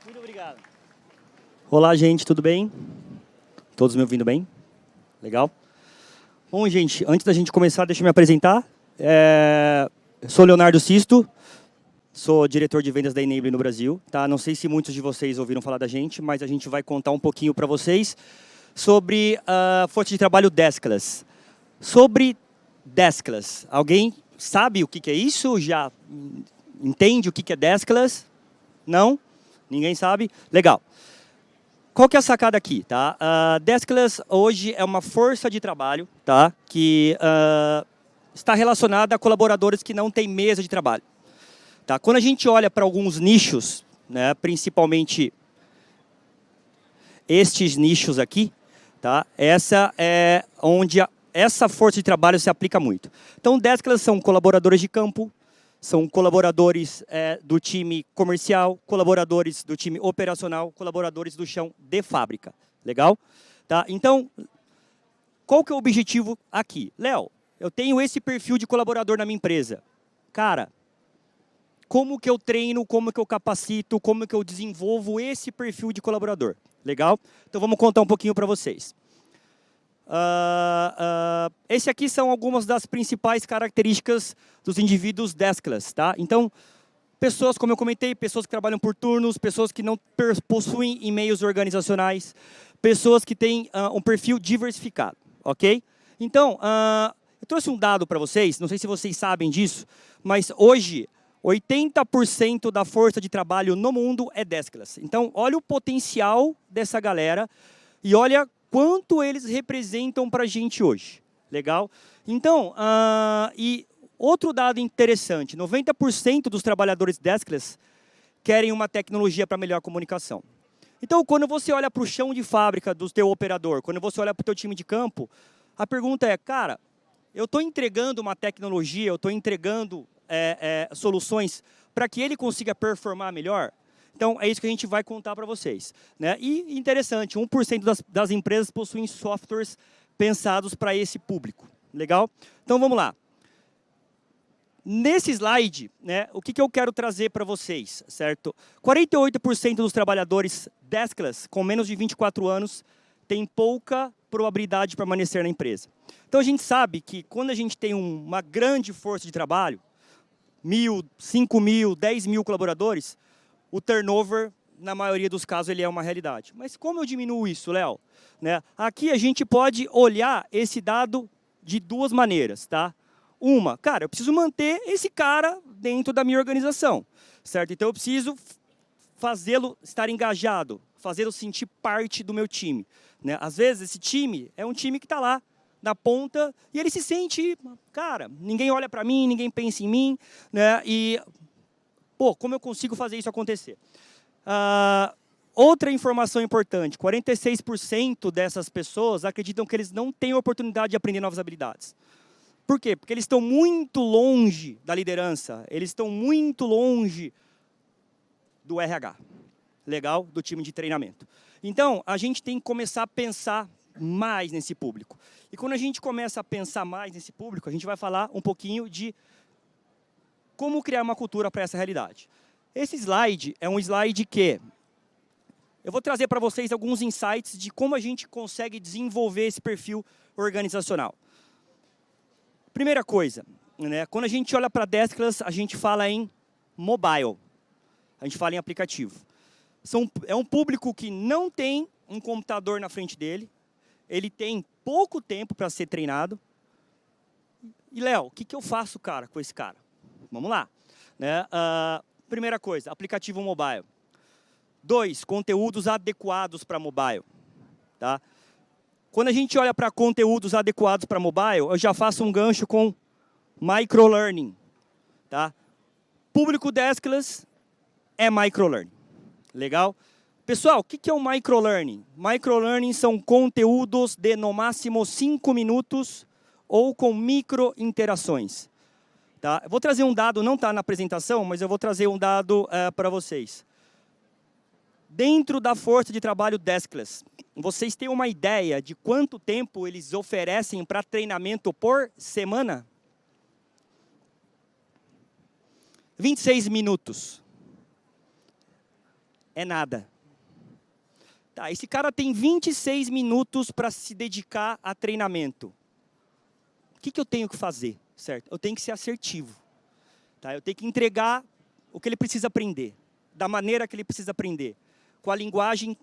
Muito obrigado. Olá, gente, tudo bem? Todos me ouvindo bem? Legal? Bom, gente, antes da gente começar, deixa eu me apresentar. Eu sou Leonardo Sisto, sou diretor de vendas da Enable no Brasil. Tá? Não sei se muitos de vocês ouviram falar da gente, mas a gente vai contar um pouquinho para vocês sobre a força de trabalho Deskless. Sobre Deskless, alguém sabe o que é isso? Já entende o que é Deskless? Não? Ninguém sabe? Legal. Qual que é a sacada aqui? Tá? Deskless hoje é uma força de trabalho, tá? Que está relacionada a colaboradores que não têm mesa de trabalho. Tá? Quando a gente olha para alguns nichos, né, principalmente estes nichos aqui, tá? Essa é onde essa força de trabalho se aplica muito. Então, Deskless são colaboradores de campo, são colaboradores do time comercial, colaboradores do time operacional, colaboradores do chão de fábrica. Legal? Tá? Então, qual que é o objetivo aqui? Léo, eu tenho esse perfil de colaborador na minha empresa. Cara, como que eu treino, como que eu capacito, como que eu desenvolvo esse perfil de colaborador? Legal? Então, vamos contar um pouquinho para vocês. Esse aqui são algumas das principais características dos indivíduos Deskless, tá? Então, pessoas, como eu comentei, pessoas que trabalham por turnos, pessoas que não possuem e-mails organizacionais, pessoas que têm um perfil diversificado, ok? Então, eu trouxe um dado para vocês, não sei se vocês sabem disso, mas hoje 80% da força de trabalho no mundo é Deskless. Então, olha o potencial dessa galera e olha quanto eles representam para a gente hoje. Legal? Então, e outro dado interessante, 90% dos trabalhadores Deskless querem uma tecnologia para melhor comunicação. Então, quando você olha para o chão de fábrica do teu operador, quando você olha para o teu time de campo, a pergunta é, cara, eu estou entregando uma tecnologia, eu estou entregando soluções para que ele consiga performar melhor? Então, é isso que a gente vai contar para vocês. Né? E interessante, 1% das empresas possuem softwares pensados para esse público. Legal? Então, vamos lá. Nesse slide, né, o que eu quero trazer para vocês, certo? 48% dos trabalhadores Deskless, com menos de 24 anos, têm pouca probabilidade de permanecer na empresa. Então, a gente sabe que quando a gente tem uma grande força de trabalho, 1.000, 5.000, 10.000 colaboradores, o turnover, na maioria dos casos, ele é uma realidade. Mas como eu diminuo isso, Léo? Né? Aqui a gente pode olhar esse dado de duas maneiras, tá? Uma, cara, eu preciso manter esse cara dentro da minha organização, certo? Então eu preciso fazê-lo estar engajado, fazê-lo sentir parte do meu time. Né? Às vezes esse time é um time que está lá, na ponta, e ele se sente, cara, ninguém olha para mim, ninguém pensa em mim, né? E pô, como eu consigo fazer isso acontecer? Outra informação importante, 46% dessas pessoas acreditam que eles não têm oportunidade de aprender novas habilidades. Por quê? Porque eles estão muito longe da liderança, eles estão muito longe do RH, legal? Do time de treinamento. Então, a gente tem que começar a pensar mais nesse público. E quando a gente começa a pensar mais nesse público, a gente vai falar um pouquinho de como criar uma cultura para essa realidade. Esse slide é um slide que eu vou trazer para vocês alguns insights de como a gente consegue desenvolver esse perfil organizacional. Primeira coisa, né, quando a gente olha para Deskless, a gente fala em mobile, a gente fala em aplicativo. É um público que não tem um computador na frente dele, ele tem pouco tempo para ser treinado. E, Léo, o que eu faço, cara, com esse cara? Vamos lá. Né? Primeira coisa, aplicativo mobile. 2, conteúdos adequados para mobile. Tá? Quando a gente olha para conteúdos adequados para mobile, eu já faço um gancho com microlearning. Tá? Público Deskless é microlearning. Legal? Pessoal, o que é o microlearning? Microlearning são conteúdos de, no máximo, 5 minutos ou com micro-interações. Tá? Eu vou trazer um dado, não está na apresentação, mas eu vou trazer um dado para vocês. Dentro da força de trabalho Deskless, vocês têm uma ideia de quanto tempo eles oferecem para treinamento por semana? 26 minutos. É nada. Tá, esse cara tem 26 minutos para se dedicar a treinamento. O que eu tenho que fazer, certo? Eu tenho que ser assertivo. Tá? Eu tenho que entregar o que ele precisa aprender, da maneira que ele precisa aprender, com a linguagem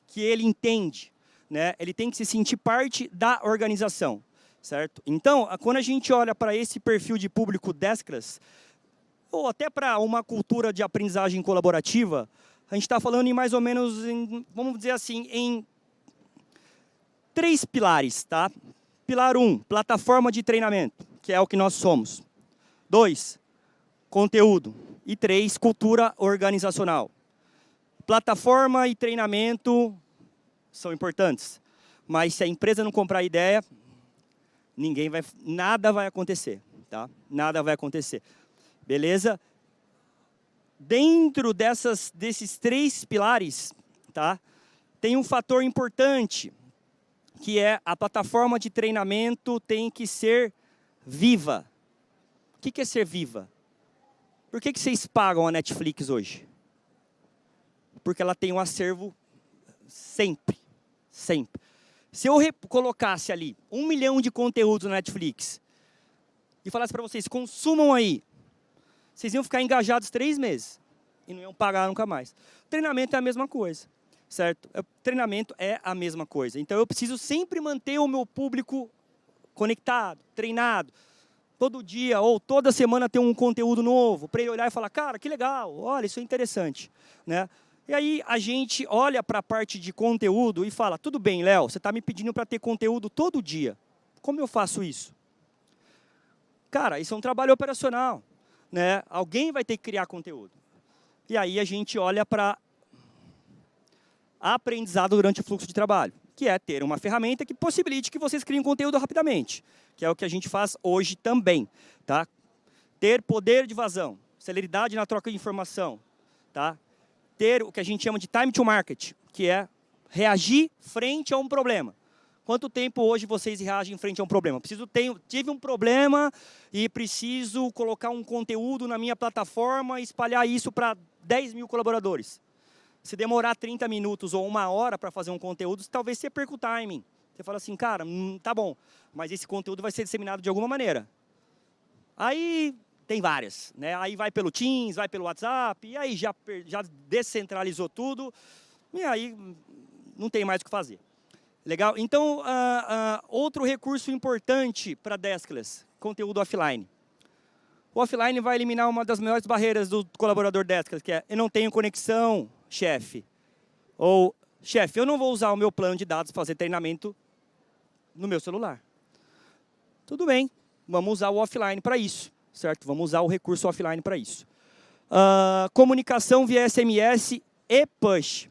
que ele entende. Né? Ele tem que se sentir parte da organização. Certo? Então, quando a gente olha para esse perfil de público Desclas, ou até para uma cultura de aprendizagem colaborativa, a gente está falando em mais ou menos, vamos dizer assim, em 3 pilares. Tá? Pilar 1, plataforma de treinamento, que é o que nós somos. 2, conteúdo. E 3, cultura organizacional. Plataforma e treinamento são importantes, mas se a empresa não comprar a ideia, nada vai acontecer, tá? Nada vai acontecer. Beleza? Dentro desses 3 pilares, tá? Tem um fator importante, que é a plataforma de treinamento tem que ser viva. O que é ser viva? Por que vocês pagam a Netflix hoje? Porque ela tem um acervo sempre. Se eu colocasse ali 1 milhão de conteúdos na Netflix e falasse para vocês, consumam aí, vocês iam ficar engajados 3 meses e não iam pagar nunca mais. Treinamento é a mesma coisa, certo? Treinamento é a mesma coisa. Então, eu preciso sempre manter o meu público conectado, treinado. Todo dia ou toda semana ter um conteúdo novo, para ele olhar e falar, cara, que legal, olha, isso é interessante. Né? E aí a gente olha para a parte de conteúdo e fala, tudo bem, Léo, você está me pedindo para ter conteúdo todo dia. Como eu faço isso? Cara, isso é um trabalho operacional. Né? Alguém vai ter que criar conteúdo. E aí a gente olha para aprendizado durante o fluxo de trabalho, que é ter uma ferramenta que possibilite que vocês criem conteúdo rapidamente, que é o que a gente faz hoje também. Tá? Ter poder de vazão, celeridade na troca de informação, tá? Ter o que a gente chama de time to market, que é reagir frente a um problema. Quanto tempo hoje vocês reagem frente a um problema? Tive um problema e preciso colocar um conteúdo na minha plataforma e espalhar isso para 10 mil colaboradores. Se demorar 30 minutos ou 1 hora para fazer um conteúdo, talvez você perca o timing. Você fala assim, cara, tá bom, mas esse conteúdo vai ser disseminado de alguma maneira. Aí tem várias, né? Aí vai pelo Teams, vai pelo WhatsApp, e aí já descentralizou tudo, e aí não tem mais o que fazer. Legal? Então, outro recurso importante para Desclas, conteúdo offline. O offline vai eliminar uma das maiores barreiras do colaborador Desclas, que é, eu não tenho conexão, chefe. Ou, chefe, eu não vou usar o meu plano de dados para fazer treinamento no meu celular. Tudo bem, vamos usar o offline para isso. Certo? Vamos usar o recurso offline para isso. Comunicação via SMS e push.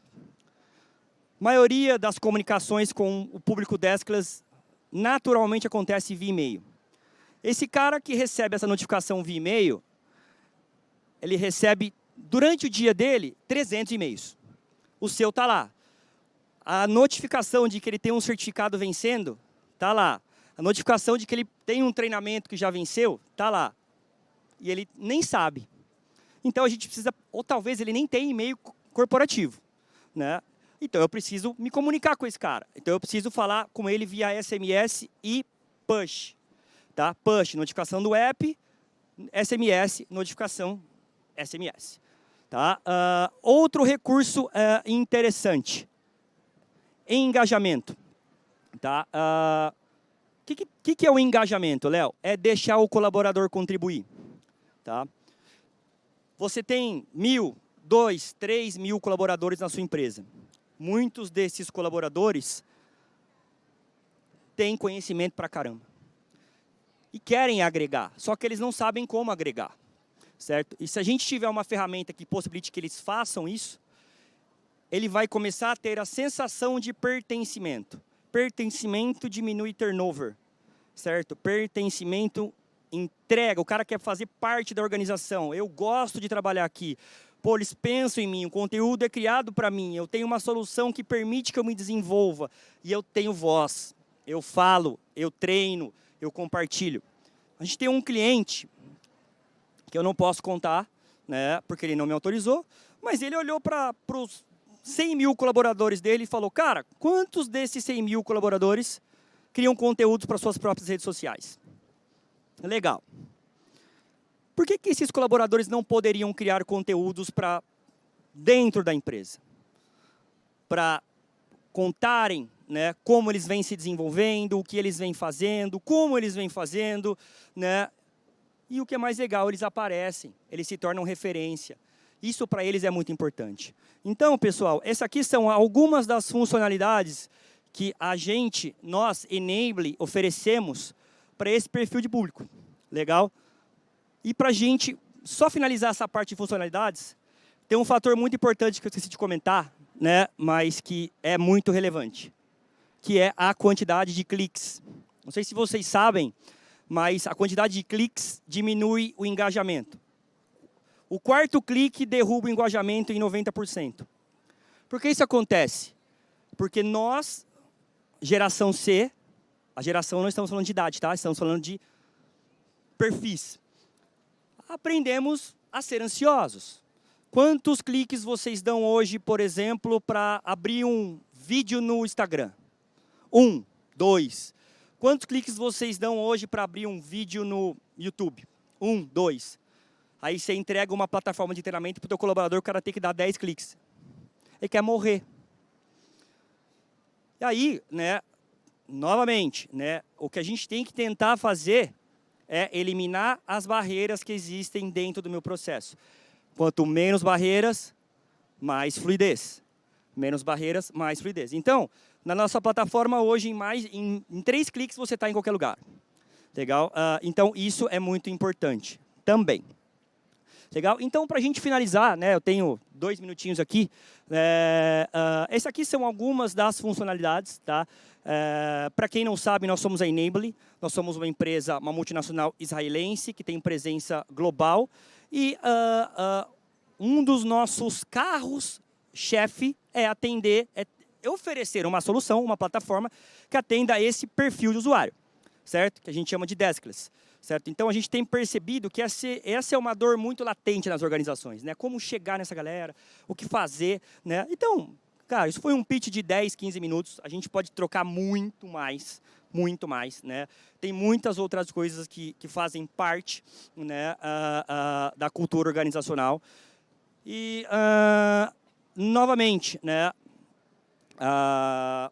Maioria das comunicações com o público Desclas naturalmente acontece via e-mail. Esse cara que recebe essa notificação via e-mail, ele recebe, durante o dia dele, 300 e-mails. O seu está lá. A notificação de que ele tem um certificado vencendo, está lá. A notificação de que ele tem um treinamento que já venceu, está lá. E ele nem sabe. Então, a gente precisa, ou talvez ele nem tenha e-mail corporativo. Né? Então, eu preciso me comunicar com esse cara. Então, eu preciso falar com ele via SMS e push. Tá? Push, notificação do app, SMS, notificação SMS. Tá? Outro recurso interessante. Engajamento. Tá? Que é o engajamento, Léo? É deixar o colaborador contribuir. Tá? Você tem 1.000, 2.000, 3.000 colaboradores na sua empresa. Muitos desses colaboradores têm conhecimento pra caramba. E querem agregar, só que eles não sabem como agregar. Certo? E se a gente tiver uma ferramenta que possibilite que eles façam isso, ele vai começar a ter a sensação de pertencimento. Pertencimento diminui turnover. Certo? Pertencimento entrega, o cara quer fazer parte da organização. Eu gosto de trabalhar aqui. Pô, eles pensam em mim, o conteúdo é criado para mim. Eu tenho uma solução que permite que eu me desenvolva. E eu tenho voz. Eu falo, eu treino, eu compartilho. A gente tem um cliente que eu não posso contar, né, porque ele não me autorizou, Mas ele olhou para os 100 mil colaboradores dele e falou, cara, quantos desses 100 mil colaboradores criam conteúdos para suas próprias redes sociais? Legal. Por que esses colaboradores não poderiam criar conteúdos para dentro da empresa? Para contarem, né, como eles vêm se desenvolvendo, o que eles vêm fazendo, como eles vêm fazendo, né? E o que é mais legal, eles aparecem, eles se tornam referência. Isso para eles é muito importante. Então, pessoal, essas aqui são algumas das funcionalidades que nós, Enable, oferecemos para esse perfil de público. Legal? E para a gente só finalizar essa parte de funcionalidades, tem um fator muito importante que eu esqueci de comentar, né, mas que é muito relevante, que é a quantidade de cliques. Não sei se vocês sabem, mas a quantidade de cliques diminui o engajamento. O quarto clique derruba o engajamento em 90%. Por que isso acontece? Porque nós, geração C, a geração não estamos falando de idade, tá? Estamos falando de perfis. Aprendemos a ser ansiosos. Quantos cliques vocês dão hoje, por exemplo, para abrir um vídeo no Instagram? 1, 2. Quantos cliques vocês dão hoje para abrir um vídeo no YouTube? 1, 2. Aí você entrega uma plataforma de treinamento para o teu colaborador, o cara tem que dar 10 cliques. Ele quer morrer. E aí, né, novamente, né, o que a gente tem que tentar fazer é eliminar as barreiras que existem dentro do meu processo. Quanto menos barreiras, mais fluidez. Menos barreiras, mais fluidez. Então, na nossa plataforma hoje, em 3 cliques você está em qualquer lugar. Legal? Então, isso é muito importante também. Legal? Então, para a gente finalizar, né, eu tenho 2 minutinhos aqui. Essas aqui são algumas das funcionalidades. Tá? Para quem não sabe, nós somos a Enable. Nós somos uma empresa, uma multinacional israelense, que tem presença global. E um dos nossos carros-chefe é oferecer uma solução, uma plataforma que atenda a esse perfil de usuário, certo? Que a gente chama de deskless, certo? Então, a gente tem percebido que essa é uma dor muito latente nas organizações, né? Como chegar nessa galera, o que fazer, né? Então, cara, isso foi um pitch de 10, 15 minutos, a gente pode trocar muito mais, né? Tem muitas outras coisas que fazem parte, né, da cultura organizacional. E, novamente, né, a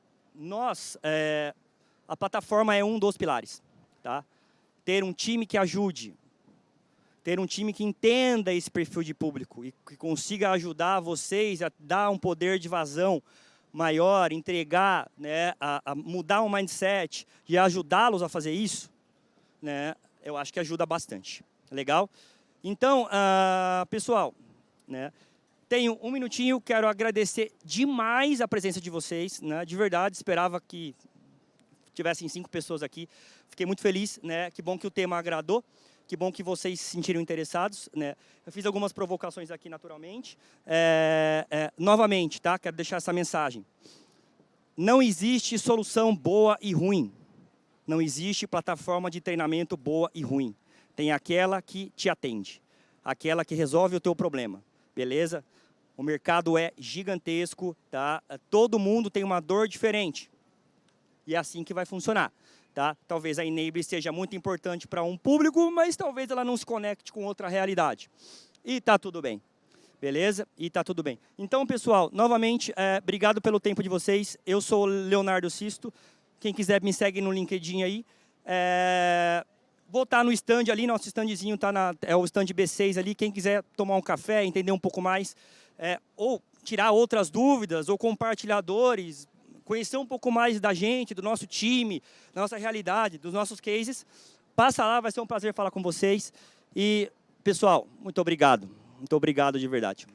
plataforma é um dos pilares. Tá? Ter um time que ajude, ter um time que entenda esse perfil de público e que consiga ajudar vocês a dar um poder de vazão maior, entregar, né, a mudar o mindset e ajudá-los a fazer isso, né, eu acho que ajuda bastante. Legal? Então, pessoal, né, tenho 1 minutinho, quero agradecer demais a presença de vocês, né, de verdade, esperava que tivessem 5 pessoas aqui, fiquei muito feliz, né, que bom que o tema agradou. Que bom que vocês se sentiram interessados, né? Eu fiz algumas provocações aqui naturalmente. Novamente, tá? Quero deixar essa mensagem. Não existe solução boa e ruim. Não existe plataforma de treinamento boa e ruim. Tem aquela que te atende. Aquela que resolve o teu problema. Beleza? O mercado é gigantesco, tá? Todo mundo tem uma dor diferente. E é assim que vai funcionar. Tá? Talvez a Enable seja muito importante para um público, mas talvez ela não se conecte com outra realidade. E está tudo bem. Beleza? E está tudo bem. Então, pessoal, novamente, obrigado pelo tempo de vocês. Eu sou o Leonardo Sisto. Quem quiser me segue no LinkedIn aí. Vou estar no stand ali, nosso standzinho é o stand B6 ali. Quem quiser tomar um café, entender um pouco mais, ou tirar outras dúvidas, ou compartilhar dores, conhecer um pouco mais da gente, do nosso time, da nossa realidade, dos nossos cases, passa lá, vai ser um prazer falar com vocês. E, pessoal, muito obrigado de verdade.